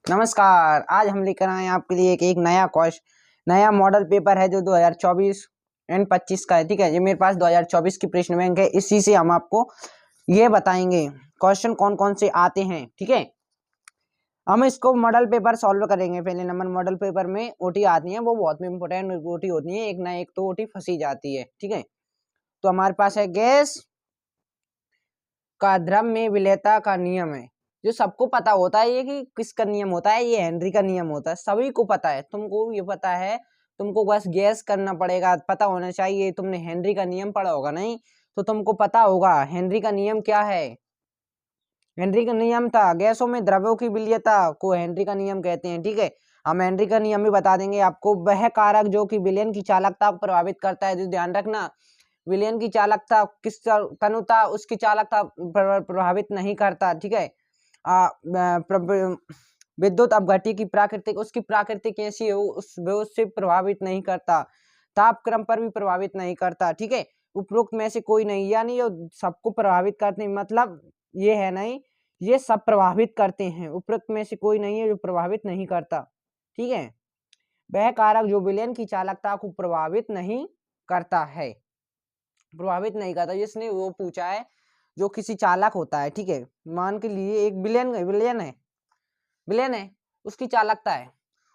नमस्कार। आज हम लेकर आए हैं आपके लिए एक नया मॉडल पेपर है जो 2024 एंड 25 का है। ठीक है, ये मेरे पास 2024 की प्रश्न बैंक है। इसी से हम आपको ये बताएंगे क्वेश्चन कौन कौन से आते हैं। ठीक है, हम इसको मॉडल पेपर सॉल्व करेंगे। पहले नंबर मॉडल पेपर में ओटी आती है, वो बहुत इंपॉर्टेंट ओटी होती है। एक ना एक तो ओटी फंसी जाती है। ठीक है, तो हमारे पास है गैस का द्रव में विलेयता का नियम है, जो सबको पता होता है। ये कि किसका नियम होता है, ये हेनरी का नियम होता है, सभी को पता है। तुमको ये पता है, तुमको बस गैस करना पड़ेगा, पता होना चाहिए। तुमने हेनरी का नियम पढ़ा होगा, नहीं तो तुमको पता होगा हेनरी का नियम क्या है। हेनरी का नियम था गैसों में द्रव्यों की विलेयता को हेनरी का नियम कहते हैं। ठीक है, हम हेनरी का नियम भी बता देंगे आपको। वह कारक जो कि विलयन की चालकता को प्रभावित करता है, जो ध्यान रखना, विलयन की चालकता किस तनुता उसकी चालकता प्रभावित नहीं करता। ठीक है, विद्युत अपघट्य की प्राकृतिक उसकी प्राकृतिक कैसी हो उससे प्रभावित नहीं करता। तापक्रम पर भी प्रभावित नहीं करता। ठीक है, उपरोक्त में से कोई नहीं, यानी जो सबको प्रभावित करते हैं, मतलब ये है नहीं, ये सब प्रभावित करते हैं। उपरोक्त में से कोई नहीं है जो प्रभावित नहीं करता। ठीक है, वह कारक जो विलयन की चालकता को प्रभावित नहीं करता है, प्रभावित नहीं करता। जिसने वो पूछा है, जो किसी चालक होता है, ठीक है, मान के लिए एक विलयन है, उसकी चालकता है,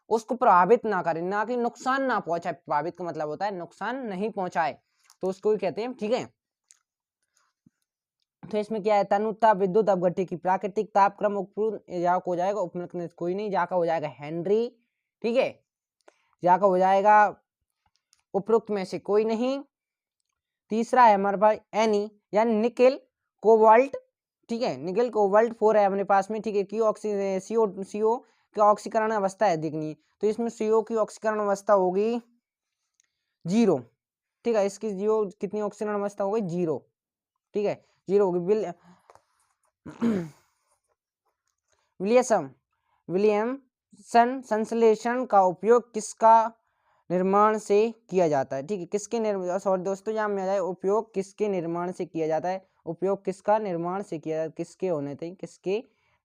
उसको प्रभावित ना करे, ना कि नुकसान ना पहुंचाए। प्रभावित का मतलब होता है नुकसान नहीं पहुंचाए, तो उसको ही कहते हैं। ठीक है, तो इसमें क्या है, तनुता विद्युत अपघट्य की प्राकृतिक तापक्रम उपरोक्त हो जाएगा। उपरोक्त कोई नहीं, जाका हो जाएगा हेनरी। ठीक है, जाका हो जाएगा उपरोक्त में से कोई नहीं। तीसरा है हमारे पास एनी, यानी निकेल कोबाल्ट। ठीक है, निकेल कोबाल्ट 4 है हमारे पास में। ठीक है, सीओ की ऑक्सीकरण अवस्था है दिखनी, तो इसमें सीओ की ऑक्सीकरण अवस्था होगी 0। ठीक है, इसकी जीरो कितनी ऑक्सीकरण अवस्था होगी 0। ठीक है, 0 होगी। विलियमसन संश्लेषण का उपयोग किसका निर्माण से किया जाता है। ठीक है, किसके निर्माण, सॉरी दोस्तों यहाँ में आ जाए, उपयोग किसके निर्माण से किया जाता है। उपयोग किसका निर्माण से किया जाता है, किसके होने थे, किसके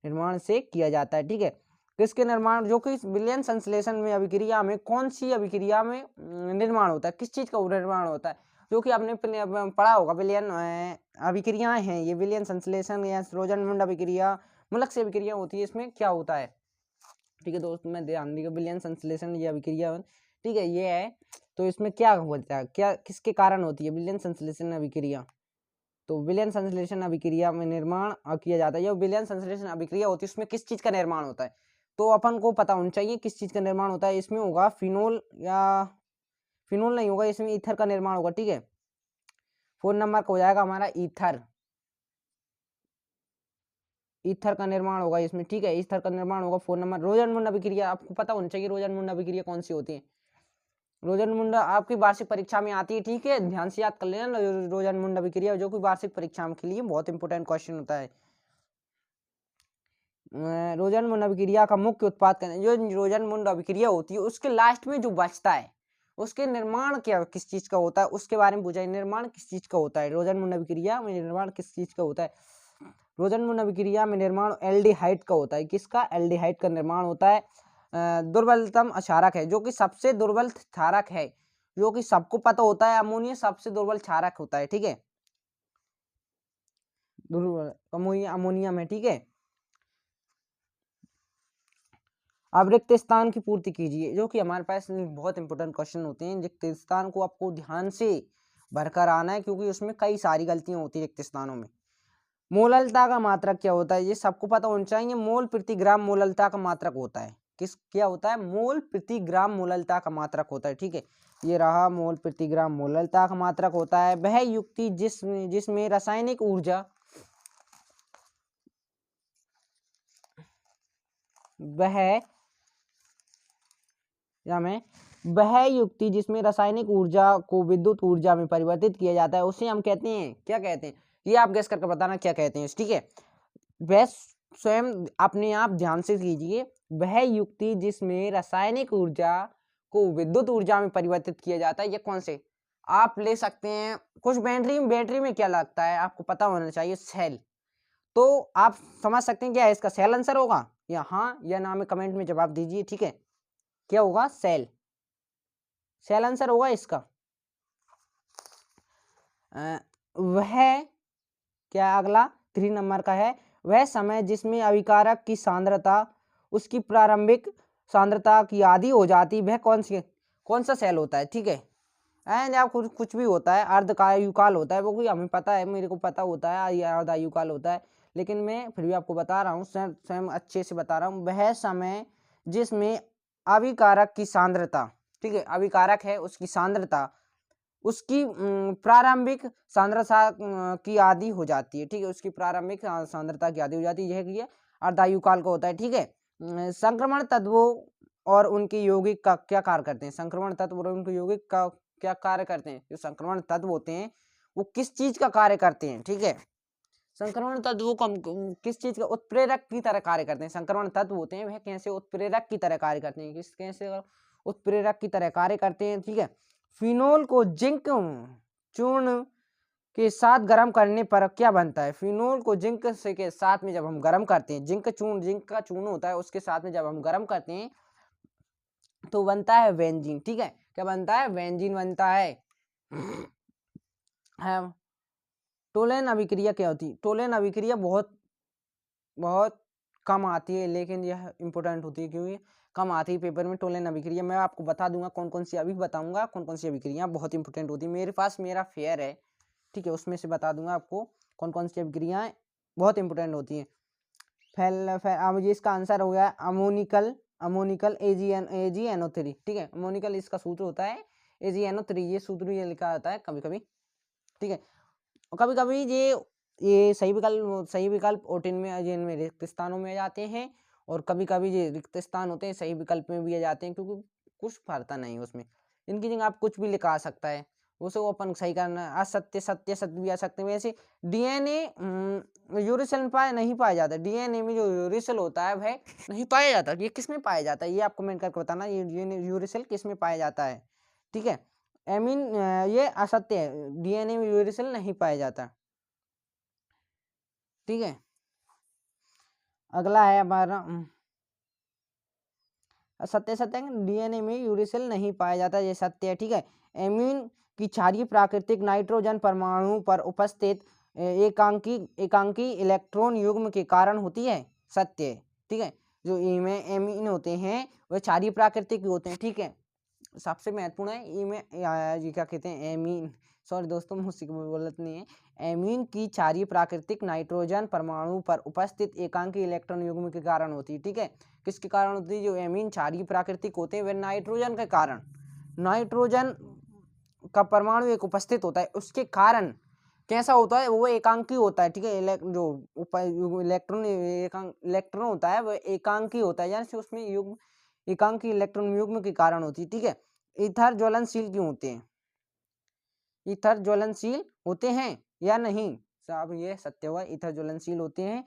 निर्माण से किया जाता है। ठीक है, किसके निर्माण, जो कि विलयन संश्लेषण में अभिक्रिया में कौन सी अभिक्रिया में निर्माण होता है, किस चीज का निर्माण होता है, जो कि आपने पढ़ा होगा। विलयन अभिक्रियाएं हैं ये, विलयन संश्लेषण या रोजनमुंड अभिक्रिया, मूलक से अभिक्रिया होती है। इसमें क्या होता है, ठीक है दोस्त, मैं ध्यान दिया, विलयन संश्लेषण या अभिक्रिया, ठीक है, ये है। तो इसमें क्या होता है, क्या किसके कारण होती है विलयन संश्लेषण अभिक्रिया। तो विलयन संश्लेषण अभिक्रिया में निर्माण किया जाता है। जो विलयन संश्लेषण अभिक्रिया होती है उसमें किस चीज का निर्माण होता है, तो अपन को पता होना चाहिए किस चीज का निर्माण होता है। इसमें होगा फिनोल, या फिनोल नहीं होगा, इसमें ईथर का निर्माण होगा। ठीक है, 4 नंबर का हो जाएगा हमारा ईथर, ईथर का निर्माण होगा इसमें। ठीक है, ईथर का निर्माण होगा 4 नंबर। रोजनमुंड अभिक्रिया आपको पता होना चाहिए, रोजनमुंड अभिक्रिया कौन सी होती है। रोजनमुंड आपकी वार्षिक परीक्षा में आती है। ठीक है, ध्यान से याद कर लेना रोजनमुंड अभिक्रिया, जो कि वार्षिक परीक्षा के लिए बहुत इंपॉर्टेंट क्वेश्चन होता है। रोजनमुंड अभिक्रिया का मुख्य उत्पाद जो रोजनमुंड अभिक्रिया होती है उसके लास्ट में जो बचता है, उसके निर्माण क्या किस चीज का होता है, उसके बारे में पूछा है। निर्माण किस चीज का होता है, रोजनमुंड अभिक्रिया में निर्माण किस चीज का होता है। रोजनमुंड अभिक्रिया में निर्माण एल्डिहाइड का होता है। किसका, एल्डिहाइड का निर्माण होता है। दुर्बलतम क्षारक है, जो कि सबसे दुर्बल क्षारक है, जो कि सबको पता होता है, अमोनिया सबसे दुर्बल क्षारक होता है। ठीक है, दुर्बल अमोनियम है। ठीक है, अब रिक्त स्थान की पूर्ति कीजिए, जो कि हमारे पास बहुत इंपॉर्टेंट क्वेश्चन होते हैं। रिक्त स्थान को आपको ध्यान से भरकर आना है, क्योंकि उसमें कई सारी गलतियां होती है रिक्त स्थानों में। मोललता का मात्रक क्या होता है, ये सबको पता होना चाहिए। मोल प्रति ग्राम मोललता का मात्रक होता है। किस क्या होता है, मोल प्रति ग्राम मोललता का मात्रक होता है। ठीक है, ये रहा, मोल प्रति ग्राम मोललता का मात्रक होता है। वह युक्ति जिसमें रासायनिक ऊर्जा, वह युक्ति जिसमें रासायनिक ऊर्जा को विद्युत ऊर्जा में परिवर्तित किया जाता है, उसे हम कहते हैं, क्या कहते हैं, ये आप गेस करके बताना क्या कहते हैं। ठीक है, वह स्वयं अपने आप ध्यान से कीजिए, वह युक्ति जिसमें रासायनिक ऊर्जा को विद्युत ऊर्जा में परिवर्तित किया जाता है, ये कौन से आप ले सकते हैं। कुछ बैटरी में क्या लगता है आपको पता होना चाहिए, सेल। तो आप समझ सकते हैं क्या है इसका सेल आंसर होगा, या हाँ या ना में कमेंट में जवाब दीजिए, ठीक है। क्या होगा? सेल, सेल आंसर होगा इसका। वह क्या अगला 3 नंबर का है, वह समय जिसमें अभिकारक की सांद्रता उसकी प्रारंभिक सांद्रता की आधी हो जाती, वह कौन सा सेल होता है, ठीक है। एंड आप कुछ भी होता है, अर्धआयुकाल होता है, वो कोई हमें पता है, मेरे को पता होता है अर्धआयुकाल होता है, लेकिन मैं फिर भी आपको बता रहा हूँ, स्वयं अच्छे से बता रहा हूँ। वह समय जिसमें अभिकारक की सांद्रता, ठीक है, अभिकारक है उसकी सांद्रता उसकी प्रारंभिक सांद्रता की आधी हो जाती है, ठीक है, उसकी प्रारंभिक सांद्रता की आधी हो जाती है, यह अर्धायुकाल का होता है, ठीक है। संक्रमण तत्वों और उनके यौगिक का क्या कार्य करते हैं, संक्रमण तत्व और उनके यौगिक का क्या कार्य करते हैं, जो संक्रमण तत्व होते हैं वो किस चीज का कार्य करते हैं, ठीक है। संक्रमण तत्वों को किस चीज का उत्प्रेरक की तरह कार्य करते हैं, संक्रमण तत्व होते हैं वह कैसे उत्प्रेरक की तरह कार्य करते हैं, किस कैसे उत्प्रेरक की तरह कार्य करते हैं, ठीक है। फिनोल को जिंक चूर्ण के साथ गर्म करने पर क्या बनता है, फिनोल को जिंक से के साथ में जब हम गर्म करते हैं, जिंक का चूर्ण होता है, उसके साथ में जब हम गर्म करते हैं तो बनता है बेंजीन, ठीक है। क्या बनता है? बेंजीन बनता है। टोलेन अभिक्रिया क्या होती है, टोलेन अभिक्रिया बहुत कम आती है, लेकिन यह इंपॉर्टेंट होती है क्योंकि कम आती है पेपर में। टोलेन अभिक्रिया मैं आपको बता दूंगा कौन कौन सी, अभी बताऊंगा कौन कौन सी अभिक्रिया बहुत इंपॉर्टेंट होती है। मेरे पास मेरा फेयर है, ठीक है, उसमें से बता दूंगा आपको कौन कौन सी अभिक्रियाएं बहुत इंपॉर्टेंट होती है। अब ये इसका आंसर हो गया अमोनिकल AgNO3, ठीक है। अमोनिकल इसका सूत्र होता है AgNO3, ये सूत्र ये लिखा आता है कभी कभी, ठीक है। कभी कभी ये सही विकल्प ओटिन में जिनमें रिक्त स्थानों में आ जाते हैं, और कभी कभी ये रिक्त स्थान होते हैं सही विकल्प में भी आ जाते हैं, क्योंकि कुछ पढ़ता नहीं उसमें, इनकी जगह आप कुछ भी लिखा सकता है, उसे अपन सही करना। असत्य सत्य सत्य भी आ सकते हैं। वैसे डीएनए यूरेसिल नहीं पाया जाता, डीएनए में जो यूरेसिल होता है वह नहीं पाया जाता, ये किस में पाया जाता है, ये आप कमेंट करके बताना, ये यूरेसिल किस में पाया जाता है, ठीक है। एमीन ये असत्य है, डीएनए में यूरेसिल नहीं पाया जाता, ठीक है। अगला है हमारा सत्य डीएनए में यूरेसिल नहीं पाया जाता, ये सत्य है, ठीक है। एमीन की क्षारीय प्राकृतिक नाइट्रोजन परमाणु पर उपस्थित एकांकी इलेक्ट्रॉन युग्म के कारण होती है, सत्य है, ठीक है। जो इनमें एमीन होते हैं वह क्षारीय प्राकृतिक होते हैं, ठीक है। सबसे महत्वपूर्ण है इनमें ये क्या कहते हैं, एमीन, सॉरी दोस्तों मुझसे बोलत नहीं है, एमीन की क्षारीय प्राकृतिक नाइट्रोजन परमाणु पर उपस्थित एकांकी इलेक्ट्रॉन युग्म के कारण होती है, ठीक है। किसके कारण होती है? जो एमीन क्षारीय प्राकृतिक होते हैं वे नाइट्रोजन के कारण, नाइट्रोजन का परमाणु एक उपस्थित होता है उसके कारण कैसा होता है, वो एकांकी होता है, ठीक है। जो इलेक्ट्रॉन होता है वो एकांकी होता है, यानी उसमें युग्म एकांकी इलेक्ट्रॉन युग्म के कारण होती है, ठीक है। ईथर ज्वलनशील क्यों होते हैं, ईथर ज्वलनशील होते हैं या नहीं, साहब ये सत्य हुआ, ईथर ज्वलनशील होते हैं।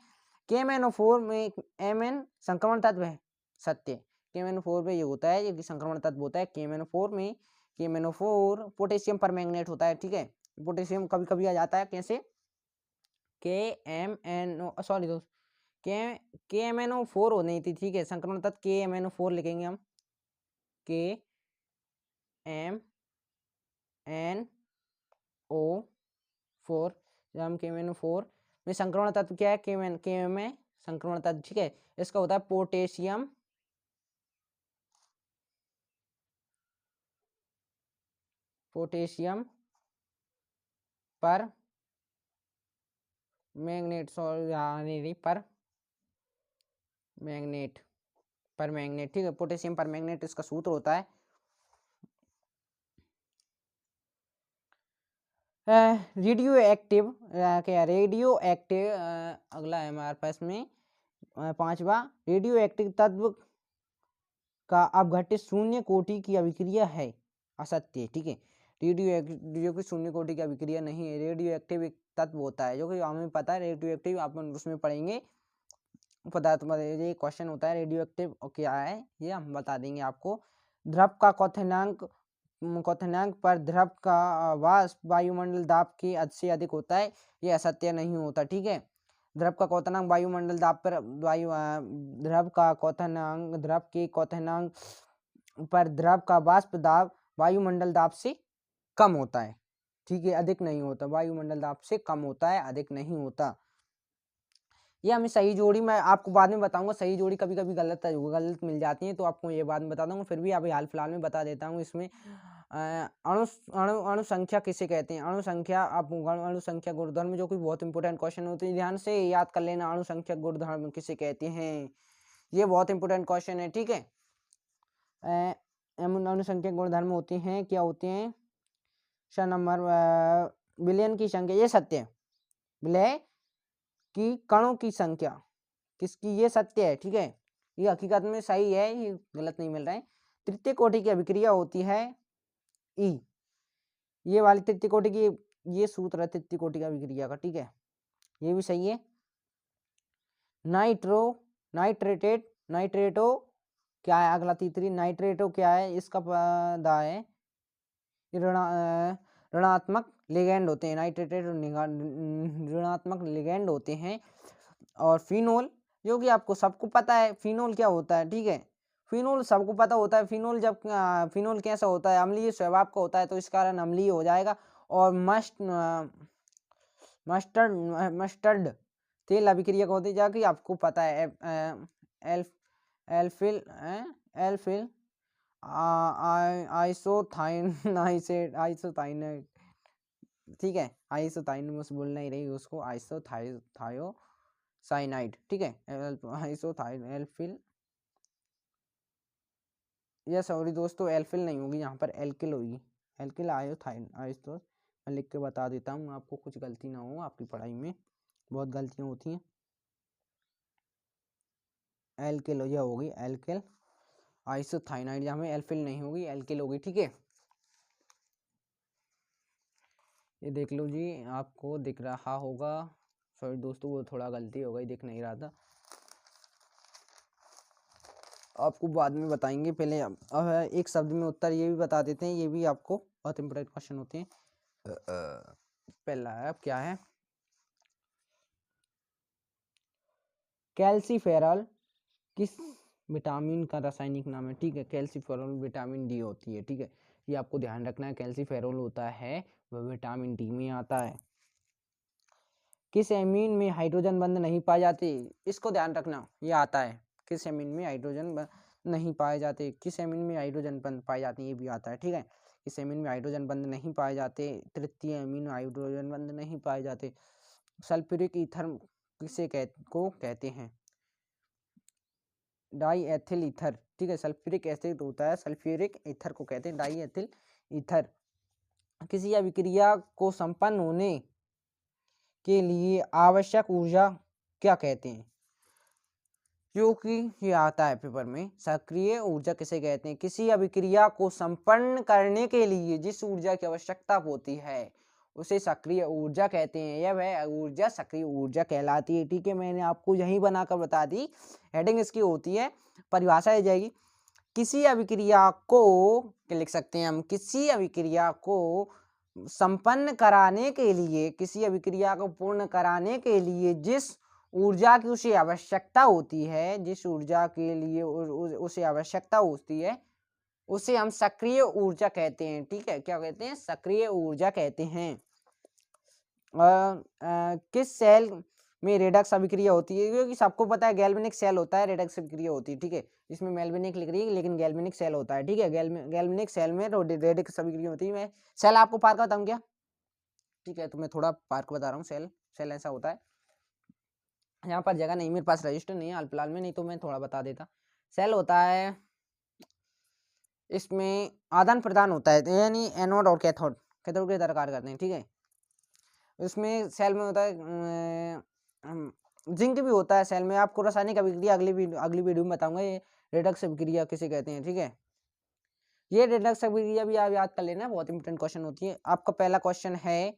KMnO4 में Mn संक्रमण तत्व है, सत्य। KMnO4 में ये होता है, ये संक्रमण तत्व होता है KMnO4 में। KMnO4 पोटेशियम परमैंगनेट होता है, ठीक है। पोटेशियम कभी कभी आ जाता है कैसे, सॉरी दोस्त, KMnO4 हो नहीं थी, ठीक है, संक्रमण तत्व KMnO4 लिखेंगे हम, KMnO4, जब हम KMnO4 में संक्रमण तत्व क्या है, के में संक्रमण तत्व, ठीक है, इसका होता है पोटेशियम पर मैग्नेट, सॉरी पर मैग्नेट, ठीक है, पोटेशियम पर मैग्नेट इसका सूत्र होता है। रेडियो एक्टिव अगला है हमारे पास में 5वां, रेडियो एक्टिव तत्व का अपघटित शून्य कोटि की अभिक्रिया है, असत्य, ठीक है। रेडियो की शून्य कोटि की अभिक्रिया नहीं है, रेडियो एक्टिव एक तत्व होता है जो कि हमें पता है, रेडियो एक्टिव अपन उसमें पढ़ेंगे पदार्थ में, ये क्वेश्चन होता है रेडियो एक्टिव क्या है ये हम बता देंगे आपको। द्रव का क्वथनांक पर द्रव का वाष्प वायुमंडल दाब के से अधिक होता है, ये असत्य नहीं होता, ठीक है। द्रव का क्वथनांक वायुमंडल दाब पर द्रव का क्वथनांक, द्रव के क्वथनांक पर द्रव का वाष्प दाब वायुमंडल दाब से कम होता है, ठीक है, अधिक नहीं होता। वायुमंडल दाब से कम होता है, अधिक नहीं होता। ये हमें सही जोड़ी मैं आपको बाद में बताऊंगा। सही जोड़ी कभी कभी गलत मिल जाती है, तो आपको ये बाद में बता दूंगा। फिर भी अभी हाल फिलहाल में बता देता हूँ। इसमें अणु अणु अणु संख्या किसे कहते हैं? अणु संख्या, आप अणु संख्या गुणधर्म, जो कि बहुत इंपॉर्टेंट क्वेश्चन होते हैं, ध्यान से याद कर लेना। अणु संख्या गुणधर्म किसे कहते हैं? ये बहुत इंपॉर्टेंट क्वेश्चन है, ठीक है। अणु संख्या गुणधर्म होते हैं, क्या होते हैं? नंबर विलयन की संख्या, ये सत्य है। विलय की कणों की संख्या किसकी? ये सत्य है, ठीक है, ये हकीकत में सही है, ये गलत नहीं मिल रहा है। तृतीय कोटि की अभिक्रिया होती है ई, ये वाली तृतीय कोटि की, ये सूत्र है तृतीय कोटि की अभिक्रिया का, ठीक है, ये भी सही है। नाइट्रेटेट, नाइट्रेटो क्या है? अगला तीसरी, नाइट्रेटो क्या है? इसका पदा है ऋणात्मक लिगेंड होते हैं। नाइट्रेटेट ऋणात्मक लिगेंड होते हैं। और फिनोल, जो कि आपको सबको पता है फिनोल क्या होता है, ठीक है, फिनोल सबको पता होता है। फिनोल जब फिनोल कैसा होता है? अम्लीय स्वभाव का होता है, तो इस कारण अम्लीय हो जाएगा। और मस्टर्ड तेल अभिक्रिया होती है, जाकि आपको पता है एल्फिल एल्फिल आइसोथाइनाइड, ठीक है, आइसोथाइन मुझे बोलना ही रही उसको, आइसोथायोसाइनाइड, ठीक है, आइसोथाइन एल्फिल, या सॉरी दोस्तों, एल्फिल नहीं होगी यहाँ पर, एल्किल होगी, एल्किल आयोथाइन आइसो। मैं लिख के बता देता हूँ आपको, कुछ गलती ना हो, आपकी पढ़ाई में बहुत गलतियाँ होती हैं। एल्किल यह होगी, एल्किल आइसोथाइनाइड, यहाँ में एल्फिल नहीं होगी, एल्किल होगी, ठीक है। ये देख लो जी, आपको दिख रहा होगा, सॉरी दोस्तों, वो थोड़ा गलती हो गई, दिख नहीं रहा था, आपको बाद में बताएंगे। पहले एक शब्द में उत्तर ये भी बता देते हैं, ये भी आपको बहुत इंपॉर्टेंट क्वेश्चन होते हैं। पहला है, अब क्या है? कैल्सीफेरॉल किस विटामिन का रासायनिक नाम है? ठीक है, कैल्सीफेरॉल विटामिन डी होती है, ठीक है, ये आपको ध्यान रखना है। कैल्सीफेरॉल होता है वह विटामिन डी में आता है। किस एमीन में हाइड्रोजन बंध नहीं पाए जाते? इसको ध्यान रखना, ये आता है। किस एमीन में हाइड्रोजन नहीं पाए जाते? किस एमीन में हाइड्रोजन बंध पाए जाते हैं, ये भी आता है, ठीक है। किस एमीन में हाइड्रोजन बंध नहीं पाए जाते? तृतीय एमीन में हाइड्रोजन बंध नहीं पाए जाते। सल्फ्यूरिक ईथर किसे कहते हैं? डाई एथिल ईथर, ठीक है, सल्फ्यूरिक एसिड होता है, सल्फ्यूरिक ईथर को कहते हैं डाई एथिल ईथर। किसी अभिक्रिया को संपन्न होने के लिए आवश्यक ऊर्जा क्या कहते हैं? क्योंकि ये आता है पेपर में, सक्रिय ऊर्जा किसे कहते हैं? किसी अभिक्रिया को संपन्न करने के लिए जिस ऊर्जा की आवश्यकता होती है उसे सक्रिय ऊर्जा कहते हैं। यह वह ऊर्जा सक्रिय ऊर्जा कहलाती है, ठीक है, मैंने आपको यही बनाकर बता दी, हेडिंग इसकी होती है, परिभाषा आ जाएगी। किसी अभिक्रिया को लिख सकते हैं हम, किसी अभिक्रिया को संपन्न कराने के लिए, किसी अभिक्रिया को पूर्ण कराने के लिए जिस ऊर्जा की उसे आवश्यकता होती है, जिस ऊर्जा के लिए उसे आवश्यकता होती है, उसे हम सक्रिय ऊर्जा कहते हैं, ठीक है, क्या कहते हैं? सक्रिय ऊर्जा कहते हैं। किस सेल में रेडक्स अभिक्रिया होती है? क्योंकि सबको पता है गैल्वेनिक सेल होता है, रेडक्स अभिक्रिया होती है, ठीक है, इसमें मेल्वेनिक लिख रही है लेकिन गैल्वेनिक सेल होता है, ठीक है, गैल्वेनिक सेल में रेडक्स अभिक्रिया होती है। मैं सेल आपको पार्क बताऊं क्या? ठीक है, तो मैं थोड़ा पार्क बता रहा हूँ। सेल ऐसा होता है, यहाँ पर जगह नहीं, मेरे पास रजिस्टर नहीं है हाल फिलहाल में, नहीं तो मैं थोड़ा बता देता। सेल होता है, इसमें आदान प्रदान होता है, यानी एनोड और कैथोड के दरकार करते हैं, ठीक है। इसमें सेल में होता है जिंक भी होता है सेल में। आपको रासायनिक अभिक्रिया अगली वीडियो में बताऊंगा, ये रेडक्स अभिक्रिया किसे कहते हैं, ठीक है। ये रेडक्स अभिक्रिया भी आप याद कर लेना, बहुत इंपॉर्टेंट क्वेश्चन होती है। आपका पहला क्वेश्चन है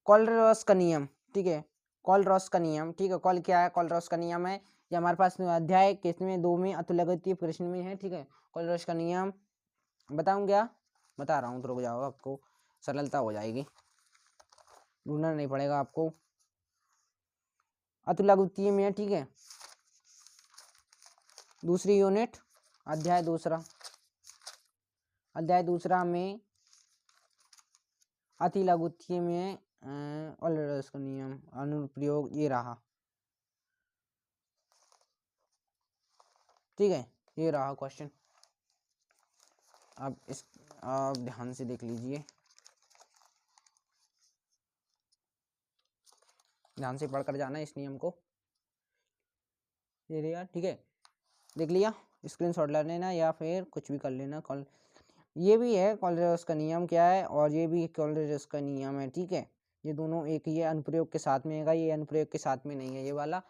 कोलरॉस का नियम, ठीक है, कोलरॉस का नियम, ठीक है, कॉल क्या है? कोलरॉस का नियम है, ये हमारे पास अध्याय किसमें? 2 में, अतुलनीय प्रश्न में है, ठीक है। कोलरॉस का नियम बताऊं क्या? बता रहा हूँ, तो रुक जाओ, आपको सरलता हो जाएगी, ढूंढना नहीं पड़ेगा आपको। अतिलघुत्तीय में है, ठीक है। दूसरी यूनिट अध्याय दूसरा में अतिलघुत्तीय में ऑलरेडी का नियम अनुप्रयोग ये रहा, ठीक है, ये रहा क्वेश्चन। अब आप ध्यान से देख लीजिए, ध्यान से पढ़कर जाना इस नियम को। ये रहा, ठीक है, देख लिया, स्क्रीनशॉट ले लेना या फिर कुछ भी कर लेना। कॉल ये भी है कॉलरेज का नियम क्या है, और ये भी कॉलरेज का नियम है, ठीक है। ये दोनों एक, ये अनुप्रयोग के साथ में है, ये अनुप्रयोग के साथ में नहीं है, ये वाला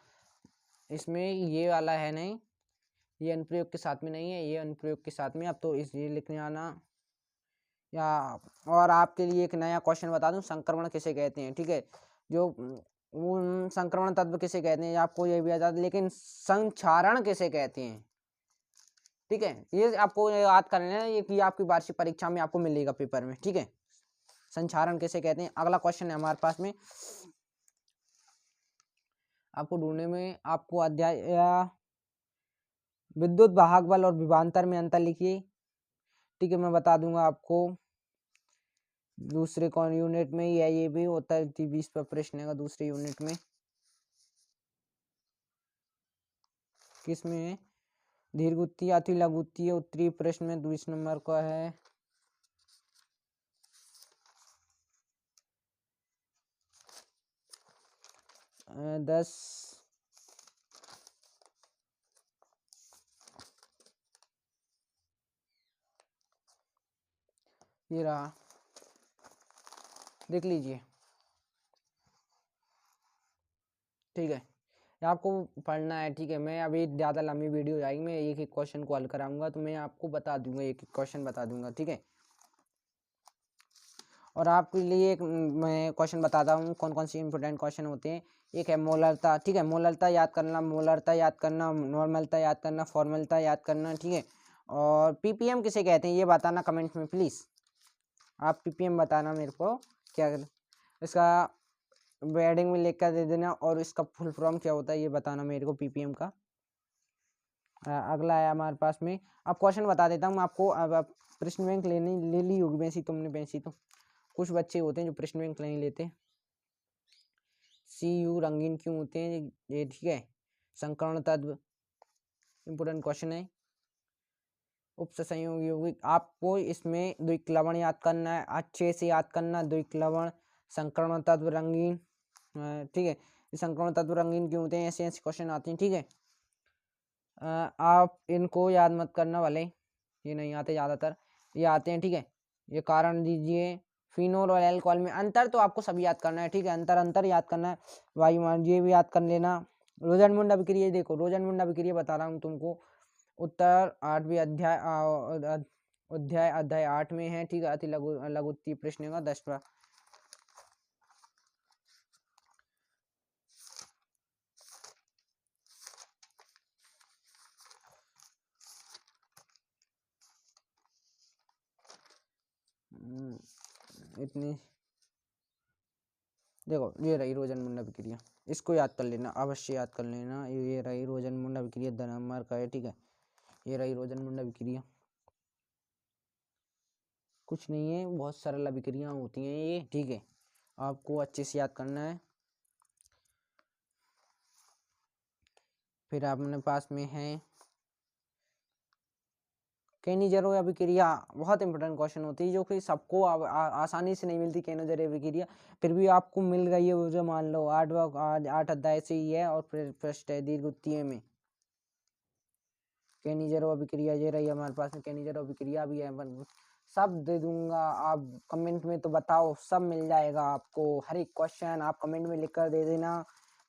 इसमें ये वाला है नहीं, ये अनुप्रयोग के साथ में नहीं है, ये अनुप्रयोग के साथ में। अब तो इसलिए लिखने आना या, और आपके लिए एक नया क्वेश्चन बता दूं, संक्रमण किसे कहते हैं, ठीक है। जो संक्रमण तत्व किसे कहते हैं आपको ये भी याद, लेकिन संचारण किसे कहते हैं, ठीक है, ये आपको याद कर लेना, ये कि आपकी वार्षिक परीक्षा में आपको मिलेगा पेपर में, ठीक है। संचारण किसे कहते हैं। अगला क्वेश्चन है हमारे पास में, आपको ढूंढने में, आपको अध्याय विद्युत वाहक बल और विभवांतर में अंतर लिखिए, ठीक है। मैं बता दूंगा आपको, दूसरे कौन यूनिट में ही है, ये भी होता है 20 पर प्रश्न है दूसरे यूनिट में। किस में है, दीर्घवृत्तीय अतिलघुत्तीय उत्तरीय प्रश्न में 20 नंबर का है। दस ये रहा, देख लीजिए, ठीक है। आपको पढ़ना है, ठीक है। मैं अभी ज़्यादा लंबी वीडियो जाएगी, मैं एक एक क्वेश्चन को हल कराऊंगा, तो मैं आपको बता दूंगा, एक एक क्वेश्चन बता दूंगा, ठीक है। और आपके लिए एक मैं क्वेश्चन बताता हूँ, कौन कौन से इंपॉर्टेंट क्वेश्चन होते हैं। एक है मोलरता, ठीक है, मोलरता याद करना, मोलरता याद करना, नॉर्मलता याद करना, फॉर्मलता याद करना, ठीक है। और पीपीएम किसे कहते हैं ये बताना कमेंट में प्लीज़, आप पीपीएम बताना मेरे को, क्या इसका वेडिंग में लिख कर दे देना, और इसका फुल फॉर्म क्या होता है ये बताना मेरे को पीपीएम का। अगला है हमारे पास में, अब क्वेश्चन बता देता हूँ आपको। अब आप प्रश्न बैंक ले ली होगी वैसी तुमने, वैसी तो कुछ बच्चे होते हैं जो प्रश्न बैंक नहीं लेते। CU रंगीन क्यों होते हैं ये, ठीक है। संकर्ण तत्व इंपोर्टेंट क्वेश्चन है। उपसंयोग यौगिक, आपको इसमें द्विक लवण याद करना है, अच्छे से याद करना, द्विक लवण, संकर्ण तत्व रंगीन, ठीक है। संकर्ण तत्व रंगीन क्यों होते हैं, ऐसे ऐसे क्वेश्चन आते हैं, ठीक है। आप इनको याद मत करना, वाले ये नहीं आते ज़्यादातर, ये आते हैं, ठीक है। ये कारण दीजिए, फिनोल और एल्कोहल में अंतर तो आपको सभी याद करना है, ठीक है। अंतर याद करना है, वायुमान ये भी याद कर लेना। रोजन मुंडा विक्रिया, देखो रोजन मुंडा विक्रिया बता रहा हूँ तुमको, उत्तर 8वीं अध्याय 8 में है, ठीक है। अति लघुत्तीय प्रश्न का 10वां। इतनी देखो, ये रही रोजन मुंडा विक्रिया, इसको याद कर लेना, अवश्य याद कर लेना। ये रही रोजन मुंडा विक्रिया, नंबर का है, ठीक है। ये रही रोजन मुंडा विक्रिया, कुछ नहीं है, बहुत सरल अभिक्रियाएं होती हैं ये, ठीक है। आपको अच्छे से याद करना है। फिर अपने पास में है केनिज़रो अभिक्रिया, बहुत इंपॉर्टेंट क्वेश्चन होती है, जो कि सबको आसानी से नहीं मिलती केनिज़रो अभिक्रिया, फिर भी आपको मिल गई है वो, जो मान लो 8 अध्याय से ही है, और फिर फर्स्ट है दीर्घवृत्तीय में केनिज़रो अभिक्रिया, ये रही हमारे पास में केनिज़रो अभिक्रिया भी है। सब दे दूंगा, आप कमेंट में तो बताओ, सब मिल जाएगा आपको, हर एक क्वेश्चन आप कमेंट में लिख कर दे देना,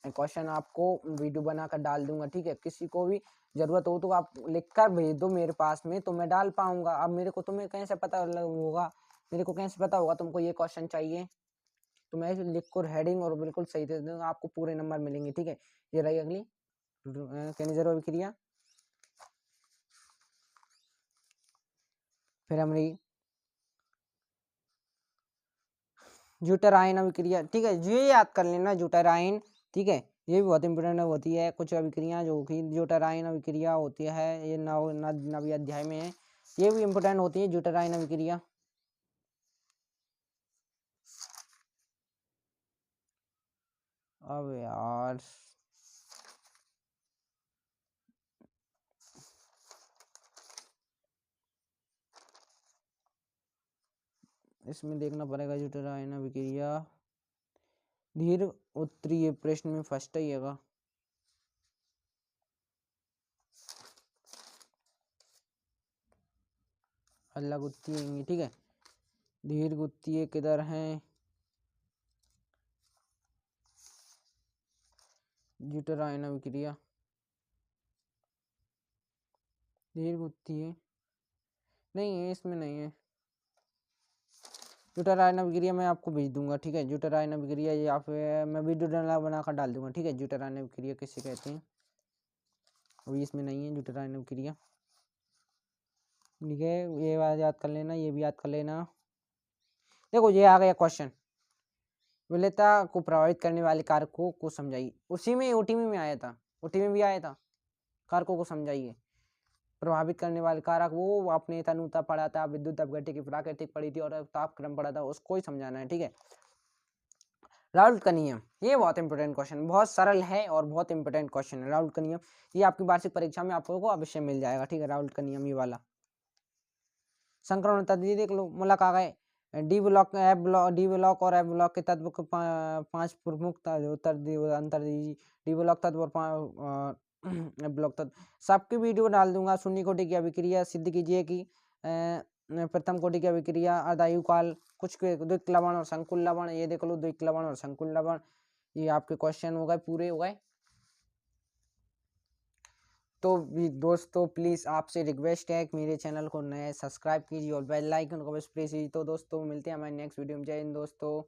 मैं क्वेश्चन आपको वीडियो बनाकर डाल दूंगा, ठीक है। किसी को भी जरूरत हो तो आप लिख कर भेज दो मेरे पास में, तो मैं डाल पाऊंगा। अब मेरे को तुम्हें कैसे पता होगा, मेरे को कैसे पता होगा तुमको ये क्वेश्चन चाहिए, तो मैं लिख कर हेडिंग और बिल्कुल सही दे दूंगा, आपको पूरे नंबर मिलेंगे, ठीक है। ये रही अगली केनिज़रो अभिक्रिया। फिर हमारी ज्यूटेराइन अभिक्रिया, ठीक है, ये याद कर लेना ज्यूटेराइन, ठीक है। ये भी बहुत इंपॉर्टेंट होती है। कुछ अभिक्रियाएं जो कि ज्यूटराइन अभिक्रिया होती है, ये नवीं अध्याय में है, ये भी इंपॉर्टेंट होती है ज्यूटराइन अभिक्रिया। अब यार इसमें देखना पड़ेगा ज्यूटराइन अभिक्रिया, धीर उत्तरीय प्रश्न में फर्स्ट आइएगा। अल्लाह गुत्ती, ठीक है। धीर गुत्ती किधर हैं? ज्यूटराइन अभिक्रिया, धीर गुत्ती नहीं है, इसमें नहीं है। ज्यूटराइन अभिक्रिया मैं आपको भेज दूंगा, ठीक है। ज्यूटराइन अभिक्रिया या फिर मैं वीडियो बनाकर डाल दूंगा, ठीक है। ज्यूटराइन अभिक्रिया किसे कहते हैं, अभी इसमें नहीं है ज्यूटराइन अभिक्रिया, ठीक है। ये बात याद कर लेना, ये भी याद कर लेना। देखो ये आ गया क्वेश्चन, विलेयता को प्रभावित करने वाले कारकों को समझाइए। उसी में ओटीमी में आया था, ओटीमी में भी आया था, कारकों को समझाइए। प्रभावित करने वाले कारक वो आपने तनुता पढ़ा था, विद्युत अपघट्य की प्राकृतिक पढ़ी थी और तापक्रम पढ़ा था, उसको ही समझाना है, ठीक है। राउल्ट का नियम, ये बहुत इंपॉर्टेंट क्वेश्चन, बहुत सरल है और बहुत इंपॉर्टेंट क्वेश्चन है। राउल्ट का नियम ये आपकी वार्षिक परीक्षा में आपको अवश्य मिल जाएगा, ठीक है। राउल्ट का नियम ये वाला। संक्रमण तत्व देख लो, मूलक आ गए, D block, F block, D block और एफ ब्लॉक के तत्व को 5 प्रमुख अंतर दीजिए। डी ब्लॉक तत्व और एफ ब्लॉक तत्व, सबकी वीडियो डाल दूंगा। शून्य कोटि की अभिक्रिया सिद्ध कीजिए कि प्रथम कोटि की अभिक्रिया अर्धायु काल, कुछ द्विक लवण और संकुल लवण, ये देख लो द्विक लवण और संकुल लवण, ये आपके क्वेश्चन हो गए, पूरे हो गए। तो दोस्तों प्लीज़ आपसे रिक्वेस्ट है कि मेरे चैनल को नए सब्सक्राइब कीजिए और बेल आइकन को बस प्रेस कीजिए। तो दोस्तों मिलते हैं हमारे नेक्स्ट वीडियो में। जय हिंद दोस्तों।